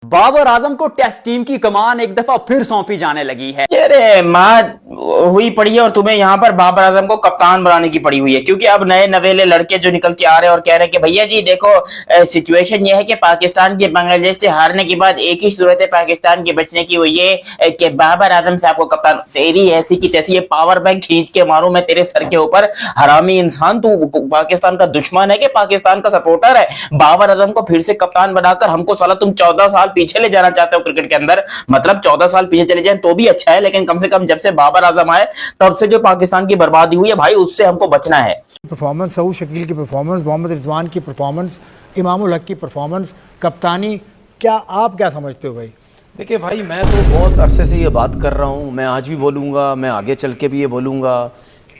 बाबर आजम को test team की कमान एक दफा फिर सौंपी जाने लगी है। अरे माँ हुई पड़ी है और तुम्हें यहाँ पर बाबर आजम को कप्तान बनाने की पड़ी हुई है, क्योंकि अब नए नवेले लड़के जो निकल के आ रहे हैं और कह रहे हैं कि भैया जी देखो सिचुएशन ये है कि पाकिस्तान के बांग्लादेश से हारने के बाद एक ही सूरत है पाकिस्तान के बचने की, वो ये कि बाबर आजम साहब को कप्तान। तेरी ऐसी की तैसी ये पावर बैंक खींच के मारूं मैं तेरे सर के ऊपर, हरामी इंसान। तू पाकिस्तान का दुश्मन है कि पाकिस्तान का सपोर्टर है? बाबर आजम को फिर से कप्तान बनाकर हमको साला तुम 14 साल पीछे ले जाना चाहते हो क्रिकेट के अंदर। मतलब 14 साल पीछे चले जाए तो भी अच्छा है, लेकिन कम से कम जब से बाबर आजम आए तब से जो पाकिस्तान की बर्बादी हुई है भाई, उससे हमको बचना है। परफॉर्मेंस, सऊद शकील की परफॉर्मेंस, मोहम्मद रिजवान की परफॉर्मेंस, इमामुल हक की परफॉर्मेंस, कप्तानी, क्या आप क्या समझते हो भाई? देखिए भाई, मैं तो बहुत अरसे से ये बात कर रहा हूँ, मैं आज भी बोलूँगा, मैं आगे चल के भी ये बोलूँगा,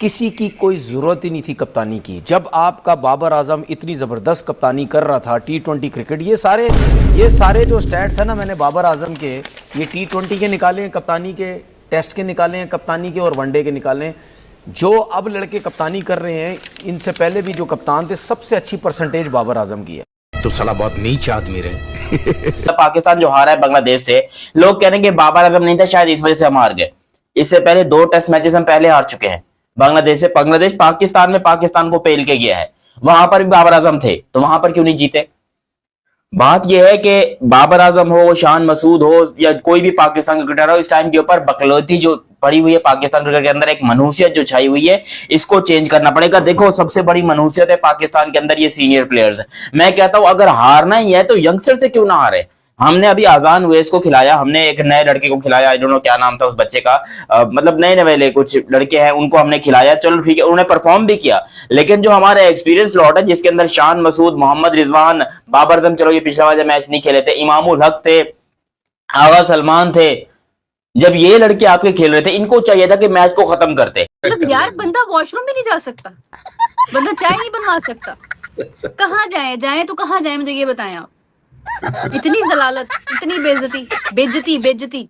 किसी की कोई ज़रूरत ही नहीं थी कप्तानी की। जब आपका बाबर आजम इतनी ज़बरदस्त कप्तानी कर रहा था T20 क्रिकेट, ये सारे जो स्टैट्स हैं ना, मैंने बाबर आजम के ये T20 के निकाले हैं, कप्तानी के, टेस्ट के निकाले हैं कप्तानी के, और वनडे के निकाले हैं। जो अब लड़के कप्तानी कर रहे हैं, इनसे पहले भी जो कप्तान थे, सबसे अच्छी परसेंटेज बाबर आजम की है। तो साला बहुत नीच आदमी रहे। पाकिस्तान जो हारा है बांग्लादेश से, लोग कह रहे हैं कि बाबर आजम नहीं था, शायद इस वजह से हम हार गए। इससे पहले 2 टेस्ट मैचेस हम पहले हार चुके हैं बांग्लादेश से। बांग्लादेश पाकिस्तान में पाकिस्तान को पेल के गया है, वहां पर भी बाबर आजम थे, तो वहां पर क्यों नहीं जीते? बात यह है कि बाबर आजम हो, शान मसूद हो, या कोई भी पाकिस्तान क्रिकेटर हो, इस टाइम के ऊपर बकलौती जो पड़ी हुई है पाकिस्तान क्रिकेट के अंदर, एक मनुष्यत जो छाई हुई है, इसको चेंज करना पड़ेगा। देखो, सबसे बड़ी मनुष्यत है पाकिस्तान के अंदर ये सीनियर प्लेयर्स। मैं कहता हूं अगर हारना ही है तो यंगस्टर से क्यों ना हारे। हमने अभी आजान उवैस को खिलाया, हमने एक नए लड़के को खिलाया, आई डोंट नो क्या नाम था उस बच्चे का, मतलब नए नवेले कुछ लड़के हैं, उनको हमने खिलाया, चलो ठीक है, उन्होंने परफॉर्म भी किया। लेकिन जो हमारा एक्सपीरियंस लॉट है, जिसके अंदर शान मसूद, मोहम्मद रिजवान, बाबर आजम, चलो ये पिछला वाला मैच नहीं खेले थे, इमामुल हक थे, आगा सलमान थे, जब ये लड़के आपके खेल रहे थे, इनको चाहिए था कि मैच को खत्म करते। मतलब यार, बंदा वॉशरूम भी नहीं जा सकता, बंदा चाय नहीं बनवा सकता, कहाँ जाए तो कहाँ जाए, मुझे ये बताएं आप। इतनी जलालत, इतनी बेइज्जती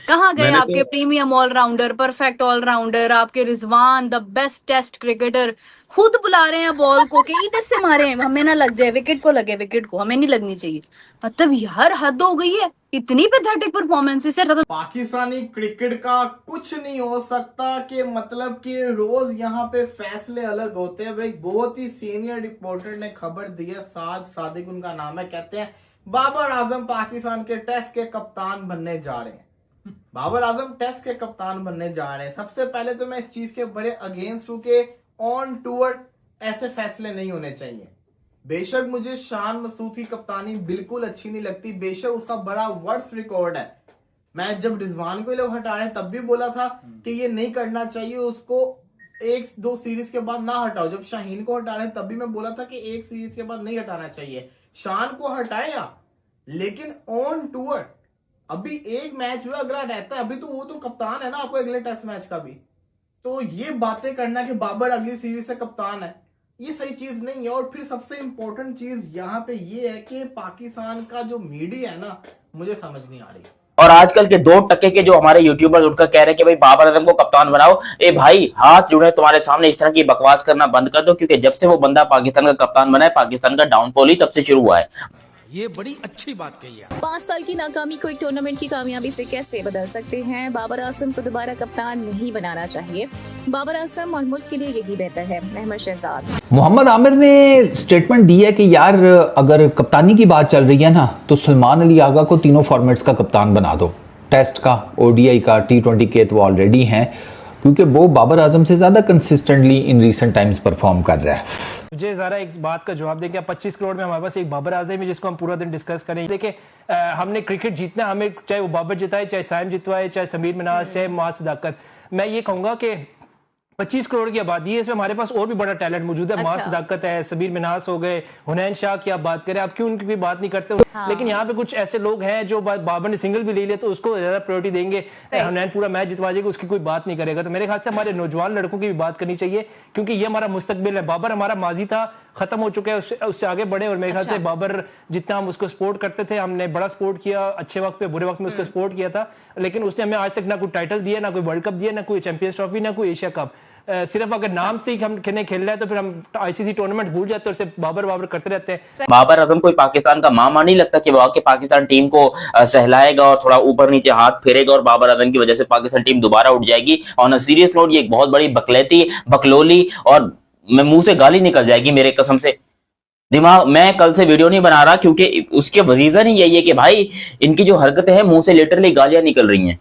कहाँ गए आपके प्रीमियम ऑलराउंडर, परफेक्ट ऑलराउंडर, आपके Rizwan the best test cricketer? खुद बुला रहे हैं बॉल को कि इधर से मारे, हमें ना लग जाए, विकेट को लगे, विकेट को हमें नहीं लगनी चाहिए। मतलब यार हद हो गई है, इतनी पैथेटिक परफॉर्मेंस से। पाकिस्तानी क्रिकेट का कुछ नहीं हो सकता कि मतलब कि रोज यहाँ पे फैसले अलग होते हैं। एक बहुत ही सीनियर रिपोर्टर ने खबर दी है, साज सादिक उनका नाम है, कहते हैं बाबर आजम पाकिस्तान के टेस्ट के कप्तान बनने जा रहे हैं। बाबर आजम टेस्ट के कप्तान बनने जा रहे हैं। सबसे पहले तो मैं इस चीज के बड़े अगेंस्ट हूं कि ऑन टूर ऐसे फैसले नहीं होने चाहिए। बेशक मुझे शान मसूद की कप्तानी बिल्कुल अच्छी नहीं लगती, बेशक उसका बड़ा वर्स्ट रिकॉर्ड है। मैं जब रिजवान को लोग हटा रहे तब भी बोला था कि ये नहीं करना चाहिए, उसको 1-2 सीरीज के बाद ना हटाओ। जब शाहीन को हटा रहे तब भी मैं बोला था कि 1 सीरीज के बाद नहीं हटाना चाहिए। शान को हटाए आप, लेकिन ऑन टूर अभी एक मैच हुआ, अगला रहता है, अभी तो वो तो कप्तान है ना आपको अगले टेस्ट मैच का भी। तो ये बातें करना कि बाबर अगली सीरीज से कप्तान है, ये सही चीज नहीं है। और फिर सबसे इंपॉर्टेंट चीज यहाँ पे ये है कि पाकिस्तान का जो मीडिया है ना, मुझे समझ नहीं आ रही। और आजकल के 2 टके के जो हमारे यूट्यूबर्स उठकर कह रहे हैं कि भाई बाबर आजम को कप्तान बनाओ, ए भाई हाथ जुड़े तुम्हारे सामने, इस तरह की बकवास करना बंद कर दो, क्योंकि जब से वो बंदा पाकिस्तान का कप्तान बना है, पाकिस्तान का डाउनफॉल ही तब से शुरू हुआ है। ये बड़ी अच्छी बात कही है। 5 साल की नाकामी को एक टूर्नामेंट की कामयाबी से कैसे बदल सकते हैं? बाबर आजम को दोबारा कप्तान नहीं बनाना चाहिए। बाबर आजम और मुल्क के लिए यही बेहतर है। अहमद शहजाद। मोहम्मद आमिर ने स्टेटमेंट दी है कि यार अगर कप्तानी की बात चल रही है ना, तो सलमान अली आगा को तीनों फॉर्मेट्स का कप्तान बना दो। टेस्ट का, ODI का, T20 के तो ऑलरेडी हैं, क्योंकि वो बाबर आजम से ज़्यादा consistently in recent times perform कर रहा है। मुझे ज़रा एक बात का जवाब दें कि 25 करोड़ में हमारे पास एक बाबर आजम है जिसको हम पूरा दिन डिस्कस करें। देखिए, हमने क्रिकेट जीतना, हमें चाहे वो बाबर जिताए, चाहे साइम जितवाए, चाहे समीर मिनाज, चाहे मास सदाकत, मैं ये कहूँगा कि 25 करोड़ की आबादी है, इसमें हमारे पास और भी बड़ा टैलेंट मौजूद है। मास सदाकत है, सबीर मिनास हो गए, हुनैन शाह की आप बात करें, आप क्यों उनकी भी बात नहीं करते? हाँ। लेकिन यहाँ पे कुछ ऐसे लोग हैं जो बाबर ने सिंगल भी ले लिया तो उसको ज्यादा प्रायोरिटी देंगे, हुनैन पूरा मैच जितवा जाएगा, उसकी कोई बात नहीं करेगा। तो मेरे ख्याल से हमारे नौजवान लड़कों की भी बात करनी चाहिए, क्योंकि ये हमारा मुस्तकबिल है। बाबर हमारा माजी था, खत्म हो चुका है, उससे आगे बढ़े। और मेरे ख्याल से बाबर जितना हम उसको सपोर्ट करते थे, हमने बड़ा सपोर्ट किया, अच्छे वक्त पे बुरे वक्त में उसको सपोर्ट किया था, लेकिन उसने हमें आज तक ना कोई टाइटल दिया, ना कोई वर्ल्ड कप दिया, ना कोई चैंपियंस ट्रॉफी, ना कोई एशिया कप। सिर्फ अगर नाम से ही हम खेल रहे हैं तो फिर हम आईसीसी टूर्नामेंट भूल जाते हैं और सिर्फ बाबर करते रहते हैं। बाबर आजम कोई पाकिस्तान का मामा नहीं लगता कि वो पाकिस्तान टीम को सहलाएगा और थोड़ा ऊपर नीचे हाथ फेरेगा और बाबर आजम की वजह से पाकिस्तान टीम दोबारा उठ जाएगी। ऑन अ सीरियस नोट, ये एक बहुत बड़ी बकलैती, बकलोली और मैं मुंह से गाली निकल जाएगी मेरे कसम से। दिमाग, मैं कल से वीडियो नहीं बना रहा क्योंकि उसके रीजन ही यही है कि भाई इनकी जो हरकतें हैं मुंह से लिटरली गालियां निकल रही हैं।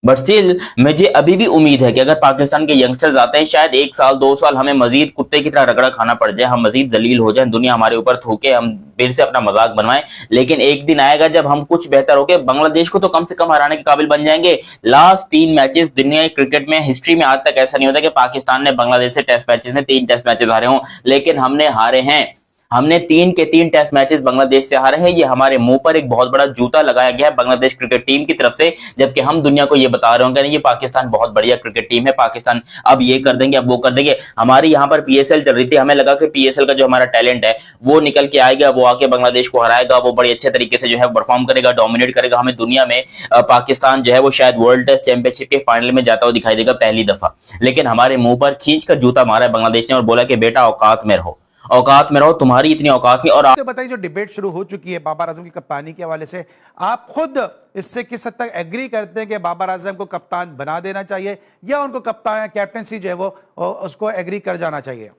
बट स्टिल मुझे अभी भी उम्मीद है कि अगर पाकिस्तान के यंगस्टर्स आते हैं, शायद 1 साल 2 साल हमें मजीद कुत्ते की तरह रगड़ा खाना पड़ जाए, हम मजीद जलील हो जाएं, दुनिया हमारे ऊपर थूके, हम फिर से अपना मजाक बनवाएं। लेकिन एक दिन आएगा जब हम कुछ बेहतर होके बांग्लादेश को तो कम से कम हराने के काबिल बन जाएंगे। लास्ट 3 मैचेस दुनिया के क्रिकेट में, हिस्ट्री में आज तक ऐसा नहीं होता कि पाकिस्तान ने बांग्लादेश से टेस्ट मैचेस में 3 टेस्ट मैचेस हारे हों, लेकिन हमने हारे हैं। हमने 3 के 3 टेस्ट मैचेस बांग्लादेश से हारे हैं। ये हमारे मुंह पर एक बहुत बड़ा जूता लगाया गया है बांग्लादेश क्रिकेट टीम की तरफ से, जबकि हम दुनिया को ये बता रहे होंगे ये पाकिस्तान बहुत बढ़िया क्रिकेट टीम है, पाकिस्तान अब ये कर देंगे, अब वो कर देंगे। हमारी यहाँ पर पीएसएल चल रही थी, हमें लगा कि पीएसएल का जो हमारा टैलेंट है वो निकल के आएगा, वो आके बांग्लादेश को हराएगा, वो बड़े अच्छे तरीके से जो है परफॉर्म करेगा, डोमिनेट करेगा। हमें दुनिया में पाकिस्तान जो है वो शायद वर्ल्ड टेस्ट चैंपियनशिप के फाइनल में जाता हुआ दिखाई देगा पहली दफा। लेकिन हमारे मुंह पर खींच कर जूता मारा है बांग्लादेश ने और बोला कि बेटा औकात में रहो, औकात में रहो, तुम्हारी इतनी औकात नहीं। और तो बताइए, जो डिबेट शुरू हो चुकी है बाबर आजम की कप्तानी के हवाले से, आप खुद इससे किस हद तक एग्री करते हैं कि बाबर आजम को कप्तान बना देना चाहिए या उनको कप्तान कैप्टनसी जो है वो उसको एग्री कर जाना चाहिए?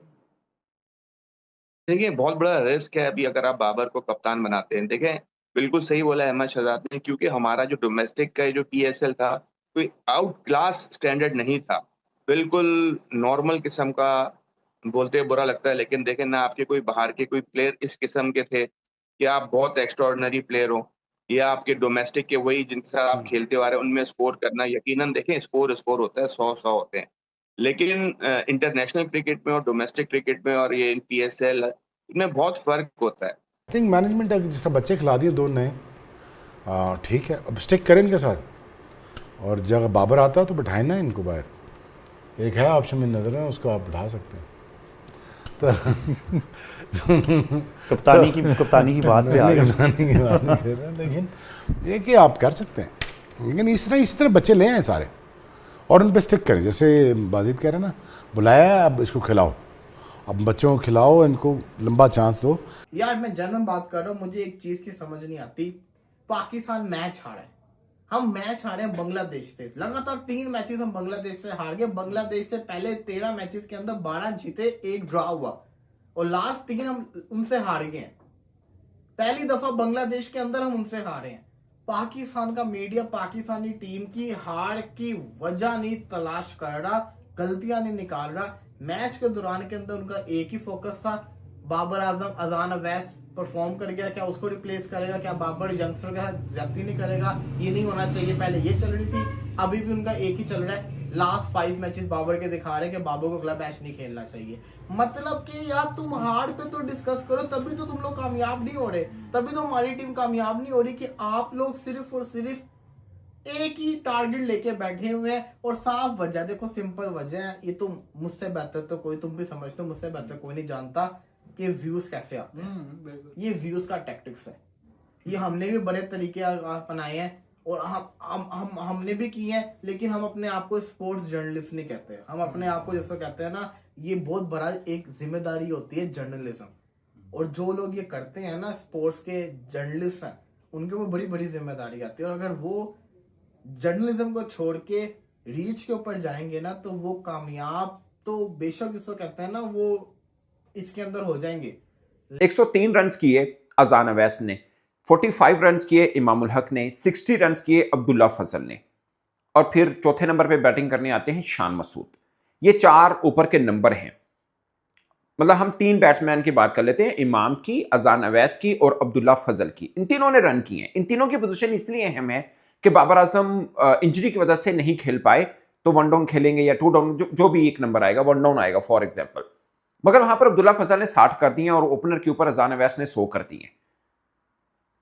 देखिए, बहुत बड़ा रिस्क है अभी अगर आप बाबर को कप्तान बनाते हैं। देखें, बिल्कुल सही बोला अहमद शहजाद ने, क्योंकि हमारा जो डोमेस्टिक का जो पीएसएल था कोई आउट क्लास स्टैंडर्ड नहीं था, बिल्कुल नॉर्मल किस्म का। बोलते बुरा लगता है लेकिन देखें ना, आपके कोई बाहर के कोई प्लेयर इस किस्म के थे कि आप बहुत एक्स्ट्राऑर्डिनरी प्लेयर हो, या आपके डोमेस्टिक के वही जिनके साथ आप खेलते आ रहे हैं उनमें स्कोर करना, यकीनन देखें स्कोर होता है, 100 होते हैं, लेकिन इंटरनेशनल क्रिकेट में और डोमेस्टिक क्रिकेट में और ये पीएसएल इनमें बहुत फर्क होता है। आई थिंक मैनेजमेंट जिस तरह बच्चे खिला दिए 2 नए, ठीक है, अब स्टिक करें इनके साथ, और जब बाबर आता है तो बिठाए ना इनको बाहर। एक है ऑप्शन में नजर है, उसको आप बिठा सकते हैं। तो कप्तानी की बात पे आ गए, लेकिन ये कि आप कर सकते हैं, लेकिन इस तरह बच्चे ले आए सारे और उन पे स्टिक करें। जैसे बाजिद कह रहे हैं ना, बुलाया अब इसको खिलाओ, अब बच्चों को खिलाओ, इनको लंबा चांस दो। यार मैं जनरल बात कर रहा हूँ, मुझे एक चीज की समझ नहीं आती। पाकिस्तान मैच हारा है, हम मैच हारे हैं बांग्लादेश से, लगातार 3 मैचेस हम बांग्लादेश से हार गए। बांग्लादेश से पहले 13 मैचेस के अंदर 12 जीते, 1 ड्रॉ हुआ, और लास्ट 3 हम उनसे हार गए हैं। पहली दफा बांग्लादेश के अंदर हम उनसे हारे हैं। पाकिस्तान का मीडिया पाकिस्तानी टीम की हार की वजह नहीं तलाश कर रहा, गलतियां नहीं निकाल रहा। मैच के दौरान के अंदर उनका एक ही फोकस था, बाबर आजम, अजान अवैस परफॉर्म कर गया, क्या उसको रिप्लेस करेगा, क्या बाबर यंगस्टर का ज्यादती नहीं करेगा, ये नहीं होना चाहिए। पहले ये चल रही थी, अभी भी उनका एक ही चल रहा है। लास्ट 5 मैचेस बाबर के दिखा रहे हैं कि बाबर को क्लब मैच नहीं खेलना चाहिए। मतलब कि यार तुम हार पे तो डिस्कस करो, तभी तो तुम लोग कामयाब नहीं हो रहे, तभी तो हमारी टीम कामयाब नहीं हो रही, कि आप लोग सिर्फ और सिर्फ एक ही टारगेट लेके बैठे हुए हैं। और साफ वजह देखो, सिंपल वजह है, ये तो मुझसे बेहतर तो कोई, तुम भी समझते हो, मुझसे बेहतर कोई नहीं जानता कि व्यूज कैसे आते हैं। ये व्यूज का टैक्टिक्स है, ये हमने भी बड़े तरीके अपनाए हैं और हमने भी किए हैं, लेकिन हम अपने आप को स्पोर्ट्स जर्नलिस्ट नहीं कहते। हम अपने आप को जैसा कहते हैं ना, ये बहुत बड़ा एक जिम्मेदारी होती है जर्नलिज्म, और जो लोग ये करते हैं ना, स्पोर्ट्स के जर्नलिस्ट हैं, उनके ऊपर बड़ी बड़ी जिम्मेदारी आती है। और अगर वो जर्नलिज्म को छोड़ के रीच के ऊपर जाएंगे ना, तो वो कामयाब तो बेशक जिसको कहते हैं ना, वो इसके अंदर हो जाएंगे। 103 रन किए अजान अवैस ने, 45 रन किए इमामुल हक ने, 60 रन किए अब्दुल्ला फजल ने, और फिर चौथे नंबर पे बैटिंग करने आते हैं शान मसूद। ये 4 ऊपर के नंबर हैं। मतलब हम 3 बैट्समैन की बात कर लेते हैं, इमाम की, अजान अवैस की और अब्दुल्ला फजल की। इन तीनों ने रन किए हैं। इन तीनों की पोजीशन इसलिए अहम है कि बाबर आजम इंजरी की वजह से नहीं खेल पाए, तो 1 डाउन खेलेंगे या 2 डाउन, जो भी एक नंबर आएगा, 1 डाउन आएगा फॉर एग्जाम्पल। मगर वहां पर अब्दुल्ला फजल ने 60 कर दिए और ओपनर के ऊपर अजान अवैस ने 100 कर दिए।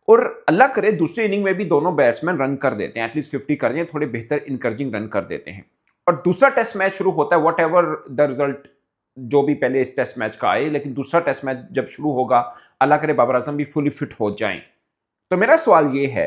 और अल्लाह करे दूसरी इनिंग में भी दोनों बैट्समैन रन कर देते हैं, एटलीस्ट 50 कर दें, थोड़े बेहतर इनकरेजिंग रन कर देते हैं। और दूसरा टेस्ट मैच शुरू होता है, वट एवर द रिजल्ट जो भी पहले इस टेस्ट मैच का आए, लेकिन दूसरा टेस्ट मैच जब शुरू होगा, अल्लाह करे बाबर आजम भी फुली फिट हो जाएं। तो मेरा सवाल ये है,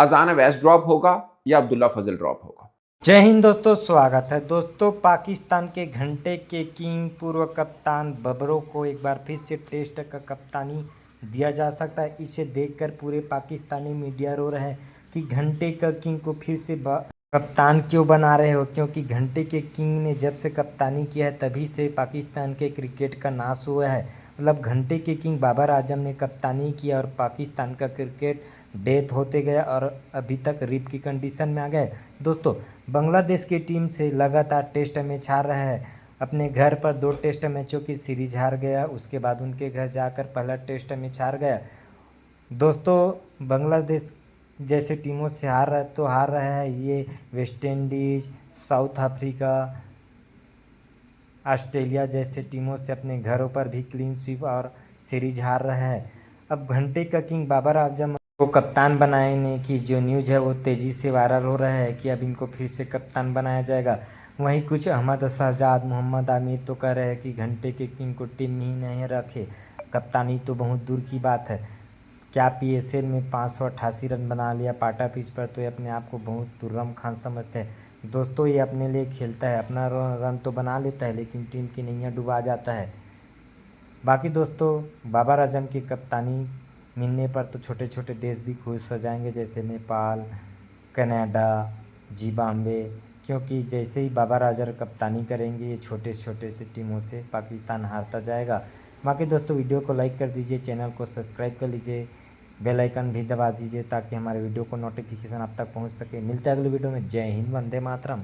अजान अवैस ड्रॉप होगा या अब्दुल्ला फजल ड्रॉप होगा? जय हिंद दोस्तों, स्वागत है दोस्तों। पाकिस्तान के घंटे के किंग पूर्व कप्तान बबरों को एक बार फिर से टेस्ट का कप्तानी दिया जा सकता है। इसे देखकर पूरे पाकिस्तानी मीडिया रो रहे हैं कि घंटे का किंग को फिर से कप्तान क्यों बना रहे हो, क्योंकि घंटे के किंग ने जब से कप्तानी किया है तभी से पाकिस्तान के क्रिकेट का नाश हुआ है। मतलब घंटे के किंग बाबर आजम ने कप्तानी किया और पाकिस्तान का क्रिकेट डेथ होते गया और अभी तक रिप की कंडीशन में आ गए। दोस्तों, बांग्लादेश की टीम से लगातार टेस्ट मैच हार रहा है। अपने घर पर 2 टेस्ट मैचों की सीरीज हार गया, उसके बाद उनके घर जाकर पहला टेस्ट मैच हार गया। दोस्तों, बांग्लादेश जैसे टीमों से हार रहा है ये West Indies, south Africa, Australia जैसे टीमों से अपने घरों पर भी क्लीन स्वीप और सीरीज हार रहा है। अब घंटे का किंग बाबर आजम को कप्तान बनाने की जो न्यूज़ है वो तेज़ी से वायरल हो रहा है कि अब इनको फिर से कप्तान बनाया जाएगा। वहीं कुछ अहमद शहजाद, मोहम्मद आमिर तो कह रहे हैं कि घंटे के किंग को टीम ही नहीं रखे, कप्तानी तो बहुत दूर की बात है। क्या PSL में 588 रन बना लिया पाटा पिच पर, तो ये अपने आप को बहुत तुर्रम खान समझते हैं। दोस्तों, ये अपने लिए खेलता है, अपना रन तो बना लेता है लेकिन टीम की नैया डुबा जाता है। बाकी दोस्तों, बाबर आजम की कप्तानी मिलने पर तो छोटे छोटे देश भी खुश हो जाएंगे, जैसे नेपाल, कनाडा, जिम्बाब्वे, क्योंकि जैसे ही बाबर आजम कप्तानी करेंगे ये छोटे छोटे से टीमों से पाकिस्तान हारता जाएगा। बाकी दोस्तों, वीडियो को लाइक कर दीजिए, चैनल को सब्सक्राइब कर लीजिए, बेल आइकन भी दबा दीजिए ताकि हमारे वीडियो को नोटिफिकेशन आप तक पहुंच सके। मिलते हैं अगले वीडियो में। जय हिंद, वंदे मातरम।